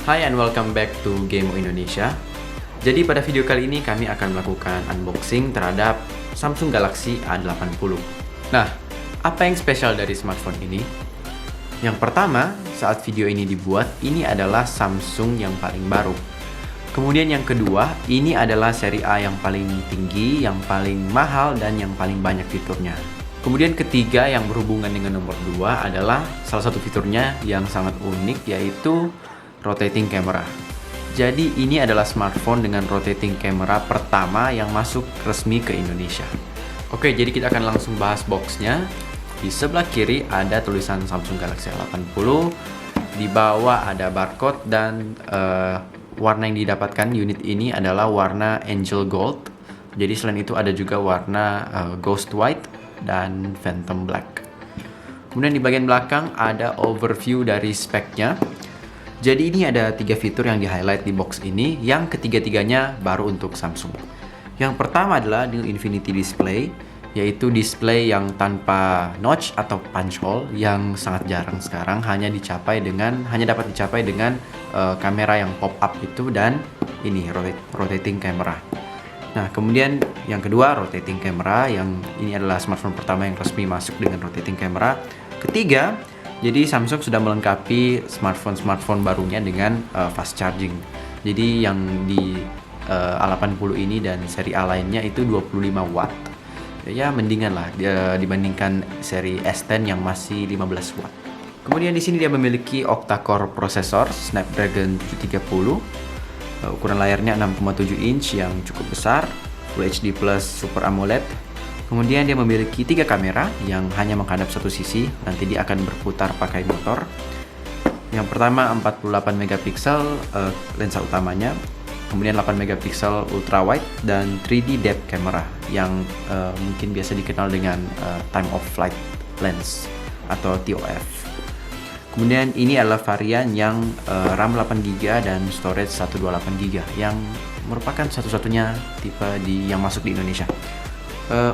Hai and welcome back to Gameo Indonesia. Jadi pada video kali ini kami akan melakukan unboxing terhadap Samsung Galaxy A80. Nah, apa yang spesial dari smartphone ini? Yang pertama, saat video ini dibuat, ini adalah Samsung yang paling baru. Kemudian yang kedua, ini adalah seri A yang paling tinggi, yang paling mahal, dan yang paling banyak fiturnya. Kemudian ketiga yang berhubungan dengan nomor 2 adalah salah satu fiturnya yang sangat unik, yaitu rotating camera. Jadi ini adalah smartphone dengan rotating camera pertama yang masuk resmi ke Indonesia. Oke, jadi kita akan langsung bahas boxnya. Di sebelah kiri ada tulisan Samsung Galaxy A80. Di bawah ada barcode dan warna yang didapatkan unit ini adalah warna Angel Gold. Jadi selain itu ada juga warna Ghost White dan Phantom Black. Kemudian di bagian belakang ada overview dari speknya. Jadi ini ada 3 fitur yang di-highlight di box ini, yang ketiga-tiganya baru untuk Samsung. Yang pertama adalah New Infinity Display, yaitu display yang tanpa notch atau punch hole yang sangat jarang sekarang, hanya dapat dicapai dengan kamera yang pop up itu dan ini rotating camera. Nah, kemudian yang kedua rotating camera, yang ini adalah smartphone pertama yang resmi masuk dengan rotating camera. Ketiga, jadi Samsung sudah melengkapi smartphone barunya dengan fast charging. Jadi yang di A80 ini dan seri A lainnya itu 25 watt. Ya mendingan lah dibandingkan seri S10 yang masih 15 watt. Kemudian di sini dia memiliki octa-core prosesor Snapdragon 730. Ukuran layarnya 6,7 inch yang cukup besar, Full HD Plus Super AMOLED. Kemudian dia memiliki 3 kamera yang hanya menghadap satu sisi, nanti dia akan berputar pakai motor. Yang pertama 48 megapiksel lensa utamanya, kemudian 8 megapiksel ultra wide dan 3D depth camera yang mungkin biasa dikenal dengan time of flight lens atau TOF. Kemudian ini adalah varian yang RAM 8GB dan storage 128GB yang merupakan satu-satunya tipe yang masuk di Indonesia.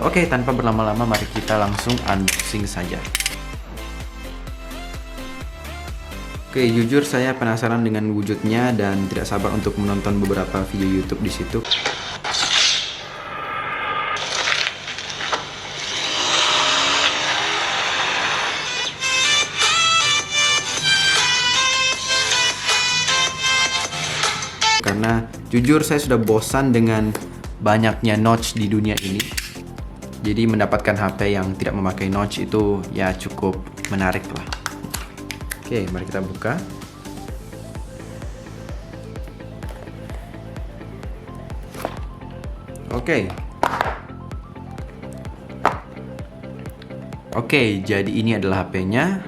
Oke, tanpa berlama-lama mari kita langsung unboxing saja. Oke, jujur saya penasaran dengan wujudnya dan tidak sabar untuk menonton beberapa video YouTube di situ. Karena jujur saya sudah bosan dengan banyaknya notch di dunia ini. Jadi mendapatkan HP yang tidak memakai notch itu ya cukup menarik lah. Oke, mari kita buka. Oke, jadi ini adalah HP-nya.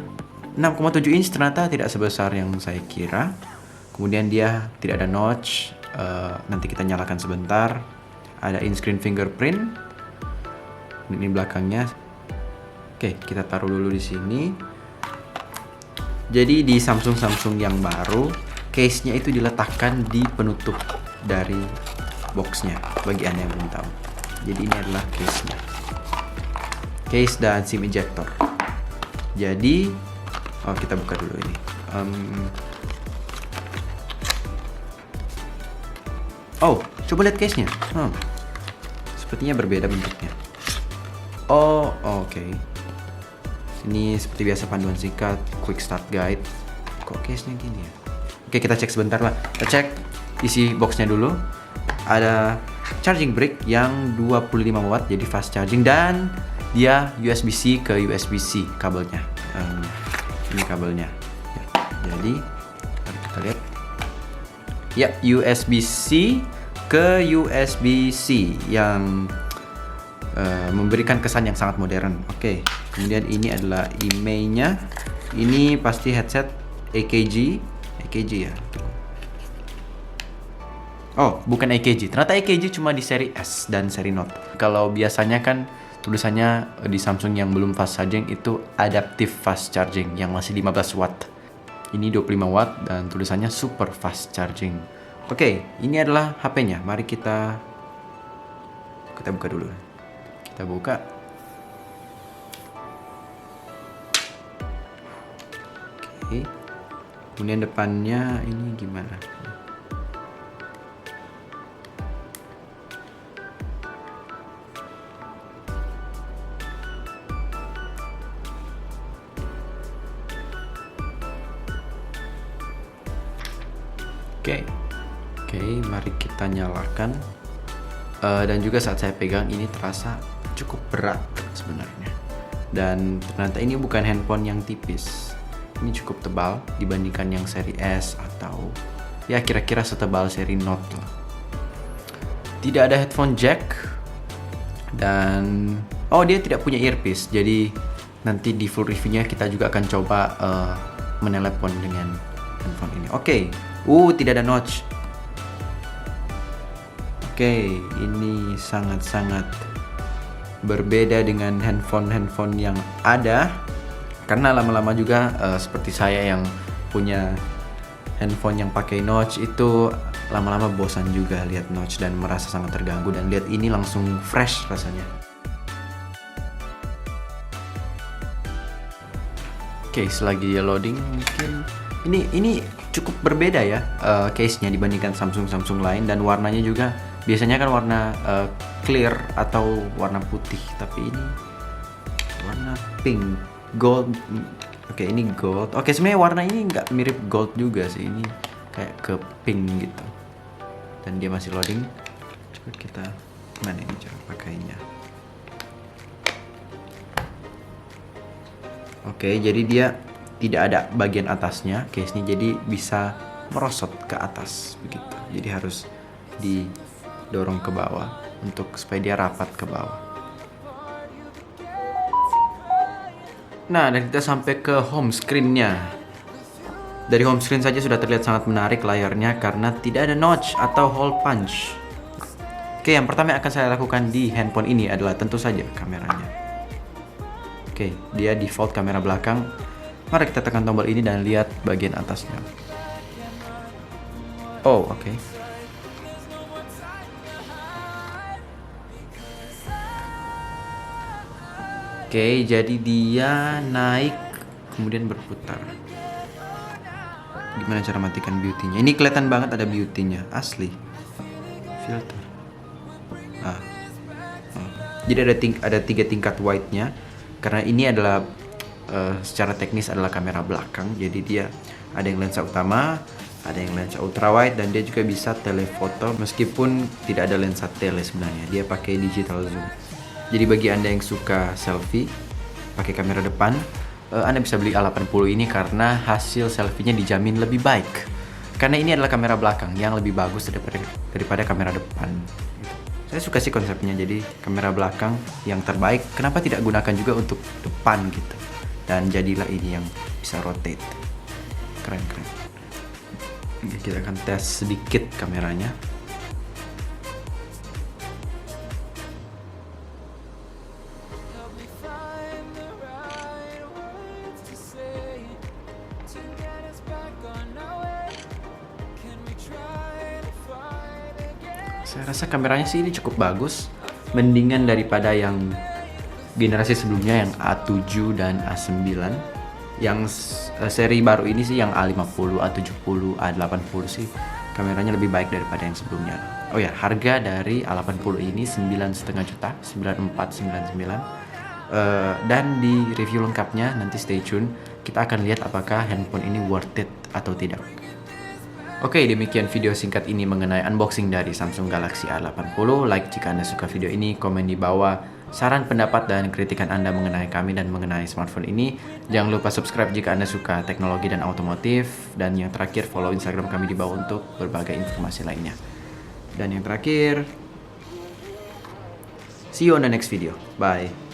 6,7 inch ternyata tidak sebesar yang saya kira. Kemudian dia tidak ada notch. Nanti kita nyalakan sebentar. Ada in-screen fingerprint. Ini belakangnya. Oke, kita taruh dulu di sini. Jadi di Samsung yang baru, case-nya itu diletakkan di penutup dari box-nya. Bagi Anda yang belum tahu. Jadi ini adalah case-nya. Case dan SIM ejector. Jadi, kita buka dulu ini. Coba lihat case-nya. Sepertinya berbeda bentuknya. Oke. Ini seperti biasa panduan singkat, quick start guide. Kok case-nya gini ya? Oke, kita cek sebentar lah. Kita cek isi box-nya dulu. Ada charging brick yang 25 watt, jadi fast charging, dan dia USB-C ke USB-C kabelnya. Ini kabelnya. Ya, jadi mari kita lihat. Ya, USB-C ke USB-C yang memberikan kesan yang sangat modern. Oke, kemudian ini adalah IMEI-nya. Ini pasti headset AKG ya. Oh, bukan AKG. Ternyata AKG cuma di seri S dan seri Note. Kalau biasanya kan tulisannya di Samsung yang belum fast charging itu adaptive fast charging yang masih 15 watt. Ini 25 watt dan tulisannya super fast charging. Oke, ini adalah HP-nya. Mari kita buka dulu. Kita buka. Oke. Kemudian depannya ini gimana? Oke, mari kita nyalakan. Dan juga saat saya pegang ini terasa cukup berat sebenarnya. Dan ternyata ini bukan handphone yang tipis. Ini cukup tebal dibandingkan yang seri S atau ya kira-kira setebal seri Note lah. Tidak ada headphone jack dan dia tidak punya earpiece. Jadi nanti di full reviewnya kita juga akan coba menelepon dengan handphone ini. Oke. Tidak ada notch. Oke, ini sangat-sangat berbeda dengan handphone yang ada. Karena lama-lama juga seperti saya yang punya handphone yang pakai notch itu lama-lama bosan juga lihat notch dan merasa sangat terganggu, dan lihat ini langsung fresh rasanya. Oke, selagi dia loading mungkin ini cukup berbeda ya case-nya dibandingkan Samsung lain, dan warnanya juga biasanya kan warna clear atau warna putih, tapi ini warna pink gold. Oke, ini gold. Oke, sebenarnya warna ini nggak mirip gold juga sih, ini kayak ke pink gitu. Dan dia masih loading. Coba kita mana ini cara pakainya. Oke, jadi dia tidak ada bagian atasnya case ini, jadi bisa merosot ke atas begitu. Jadi harus didorong ke bawah untuk supaya dia rapat ke bawah. Nah, dan kita sampai ke home screen-nya. Dari home screen saja sudah terlihat sangat menarik layarnya karena tidak ada notch atau hole punch. Oke, yang pertama yang akan saya lakukan di handphone ini adalah tentu saja kameranya. Oke, dia default kamera belakang. Mari kita tekan tombol ini dan lihat bagian atasnya. Oke. Oke, jadi dia naik kemudian berputar. Gimana cara matikan beauty-nya? Ini kelihatan banget ada beauty-nya, asli. Filter. Jadi ada 3 tingkat white-nya. Karena ini adalah secara teknis adalah kamera belakang, jadi dia ada yang lensa utama, ada yang lensa ultra wide, dan dia juga bisa telefoto meskipun tidak ada lensa tele sebenarnya. Dia pakai digital zoom. Jadi bagi Anda yang suka selfie pakai kamera depan, Anda bisa beli A80 ini karena hasil selfie-nya dijamin lebih baik. Karena ini adalah kamera belakang yang lebih bagus daripada kamera depan. Saya suka sih konsepnya, jadi kamera belakang yang terbaik, kenapa tidak gunakan juga untuk depan gitu. Dan jadilah ini yang bisa rotate. Keren. Kita akan tes sedikit kameranya. Saya rasa kameranya sih ini cukup bagus, mendingan daripada yang generasi sebelumnya yang A7 dan A9. Yang seri baru ini sih yang A50, A70, A80 sih kameranya lebih baik daripada yang sebelumnya. Oh ya, harga dari A80 ini 9,5 juta, 9499. Dan di review lengkapnya nanti stay tune. Kita akan lihat apakah handphone ini worth it atau tidak. Oke, demikian video singkat ini mengenai unboxing dari Samsung Galaxy A80. Like jika Anda suka video ini, komen di bawah saran, pendapat, dan kritikan Anda mengenai kami dan mengenai smartphone ini. Jangan lupa subscribe jika Anda suka teknologi dan otomotif. Dan yang terakhir, follow Instagram kami di bawah untuk berbagai informasi lainnya. Dan yang terakhir, see you on the next video. Bye.